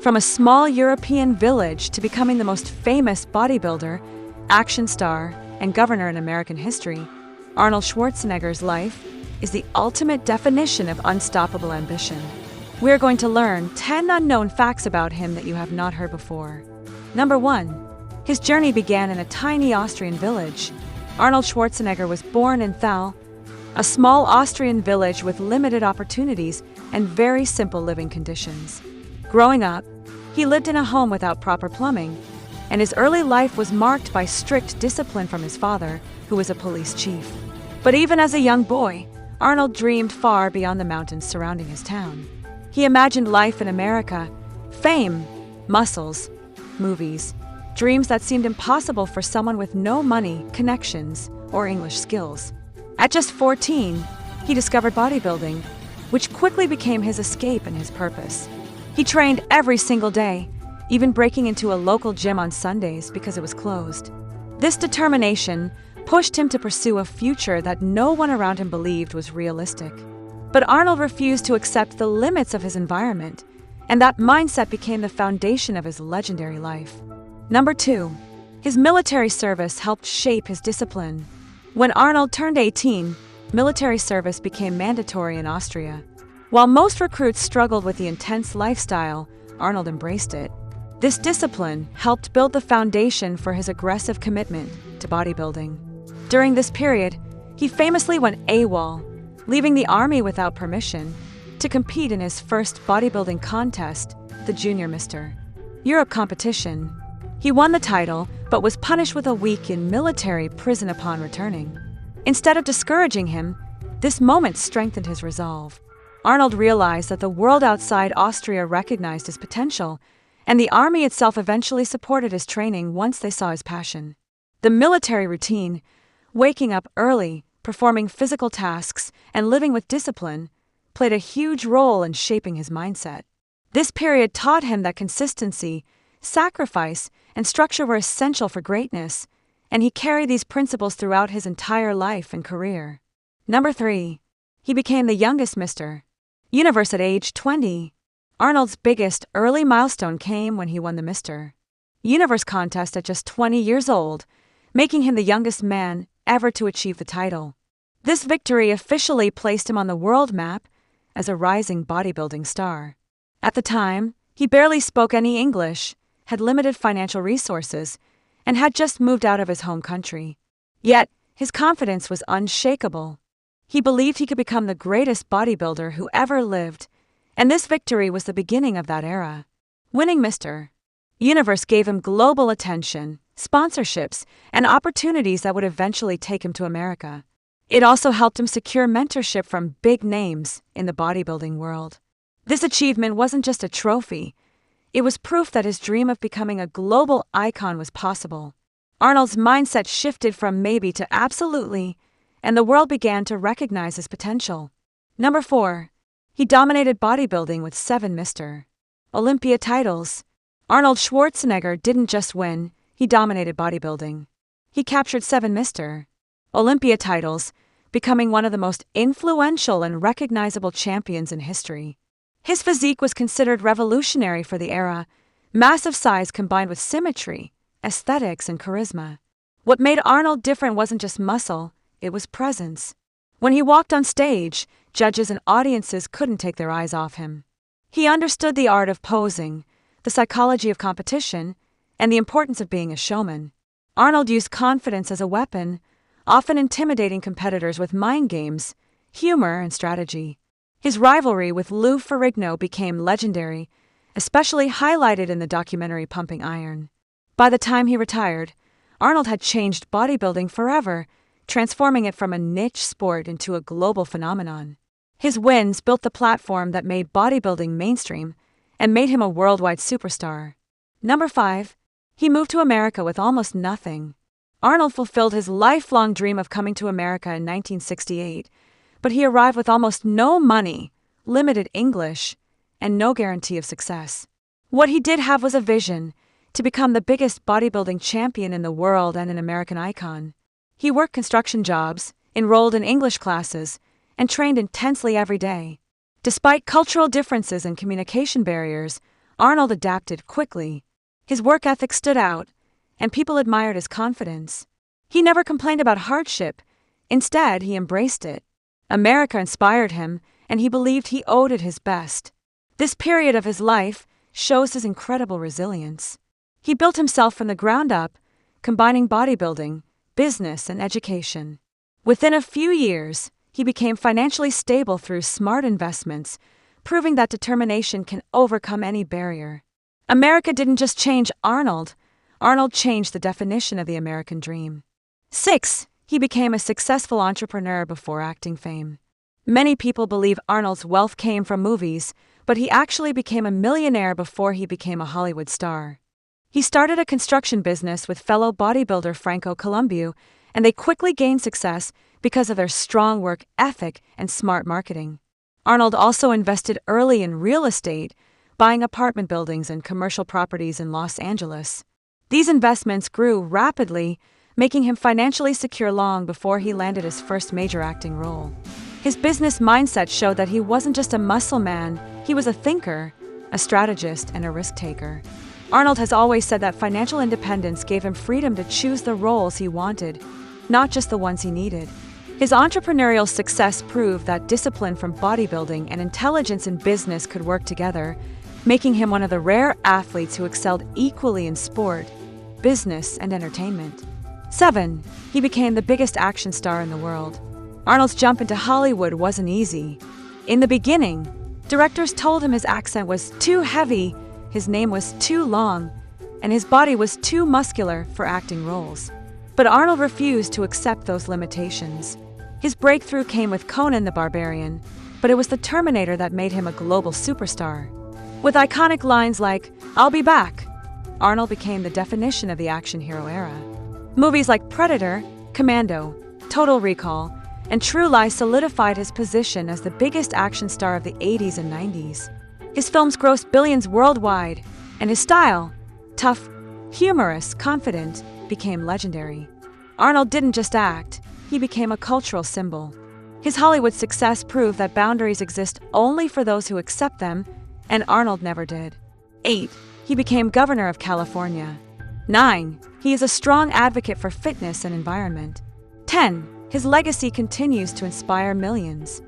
From a small European village to becoming the most famous bodybuilder, action star, and governor in American history, Arnold Schwarzenegger's life is the ultimate definition of unstoppable ambition. We're going to learn 10 unknown facts about him that you have not heard before. Number 1. His journey began in a tiny Austrian village. Arnold Schwarzenegger was born in Thal, a small Austrian village with limited opportunities and very simple living conditions. Growing up, he lived in a home without proper plumbing, and his early life was marked by strict discipline from his father, who was a police chief. But even as a young boy, Arnold dreamed far beyond the mountains surrounding his town. He imagined life in America, fame, muscles, movies, dreams that seemed impossible for someone with no money, connections, or English skills. At just 14, he discovered bodybuilding, which quickly became his escape and his purpose. He trained every single day, even breaking into a local gym on Sundays because it was closed. This determination pushed him to pursue a future that no one around him believed was realistic. But Arnold refused to accept the limits of his environment, and that mindset became the foundation of his legendary life. Number 2. His military service helped shape his discipline. When Arnold turned 18, military service became mandatory in Austria. While most recruits struggled with the intense lifestyle, Arnold embraced it. This discipline helped build the foundation for his aggressive commitment to bodybuilding. During this period, he famously went AWOL, leaving the army without permission, to compete in his first bodybuilding contest, the Junior Mr. Europe competition. He won the title, but was punished with a week in military prison upon returning. Instead of discouraging him, this moment strengthened his resolve. Arnold realized that the world outside Austria recognized his potential, and the army itself eventually supported his training once they saw his passion. The military routine, waking up early, performing physical tasks, and living with discipline, played a huge role in shaping his mindset. This period taught him that consistency, sacrifice, and structure were essential for greatness, and he carried these principles throughout his entire life and career. Number 3. He became the youngest Mr. Universe at age 20. Arnold's biggest early milestone came when he won the Mr. Universe contest at just 20 years old, making him the youngest man ever to achieve the title. This victory officially placed him on the world map as a rising bodybuilding star. At the time, he barely spoke any English, had limited financial resources, and had just moved out of his home country. Yet, his confidence was unshakable. He believed he could become the greatest bodybuilder who ever lived, and this victory was the beginning of that era. Winning Mr. Universe gave him global attention, sponsorships, and opportunities that would eventually take him to America. It also helped him secure mentorship from big names in the bodybuilding world. This achievement wasn't just a trophy. It was proof that his dream of becoming a global icon was possible. Arnold's mindset shifted from maybe to absolutely, and the world began to recognize his potential. Number 4. He dominated bodybuilding with 7 Mr. Olympia titles. Arnold Schwarzenegger didn't just win, he dominated bodybuilding. He captured 7 Mr. Olympia titles, becoming one of the most influential and recognizable champions in history. His physique was considered revolutionary for the era, massive size combined with symmetry, aesthetics, and charisma. What made Arnold different wasn't just muscle, it was presence. When he walked on stage, judges and audiences couldn't take their eyes off him. He understood the art of posing, the psychology of competition, and the importance of being a showman. Arnold used confidence as a weapon, often intimidating competitors with mind games, humor, and strategy. His rivalry with Lou Ferrigno became legendary, especially highlighted in the documentary Pumping Iron. By the time he retired, Arnold had changed bodybuilding forever, transforming it from a niche sport into a global phenomenon. His wins built the platform that made bodybuilding mainstream and made him a worldwide superstar. Number 5. He moved to America with almost nothing. Arnold fulfilled his lifelong dream of coming to America in 1968, but he arrived with almost no money, limited English, and no guarantee of success. What he did have was a vision to become the biggest bodybuilding champion in the world and an American icon. He worked construction jobs, enrolled in English classes, and trained intensely every day. Despite cultural differences and communication barriers, Arnold adapted quickly. His work ethic stood out, and people admired his confidence. He never complained about hardship. Instead, he embraced it. America inspired him, and he believed he owed it his best. This period of his life shows his incredible resilience. He built himself from the ground up, combining bodybuilding, business, and education. Within a few years, he became financially stable through smart investments, proving that determination can overcome any barrier. America didn't just change Arnold. Arnold changed the definition of the American dream. 6. He became a successful entrepreneur before acting fame. Many people believe Arnold's wealth came from movies, but he actually became a millionaire before he became a Hollywood star. He started a construction business with fellow bodybuilder Franco Columbu, and they quickly gained success because of their strong work ethic and smart marketing. Arnold also invested early in real estate, buying apartment buildings and commercial properties in Los Angeles. These investments grew rapidly, making him financially secure long before he landed his first major acting role. His business mindset showed that he wasn't just a muscle man, he was a thinker, a strategist, and a risk taker. Arnold has always said that financial independence gave him freedom to choose the roles he wanted, not just the ones he needed. His entrepreneurial success proved that discipline from bodybuilding and intelligence in business could work together, making him one of the rare athletes who excelled equally in sport, business, and entertainment. 7. He became the biggest action star in the world. Arnold's jump into Hollywood wasn't easy. In the beginning, directors told him his accent was too heavy, his name was too long, and his body was too muscular for acting roles. But Arnold refused to accept those limitations. His breakthrough came with Conan the Barbarian, but it was the Terminator that made him a global superstar. With iconic lines like, "I'll be back," Arnold became the definition of the action hero era. Movies like Predator, Commando, Total Recall, and True Lies solidified his position as the biggest action star of the 80s and 90s. His films grossed billions worldwide, and his style, tough, humorous, confident, became legendary. Arnold didn't just act, he became a cultural symbol. His Hollywood success proved that boundaries exist only for those who accept them, and Arnold never did. 8. He became governor of California. 9. He is a strong advocate for fitness and environment. 10. His legacy continues to inspire millions.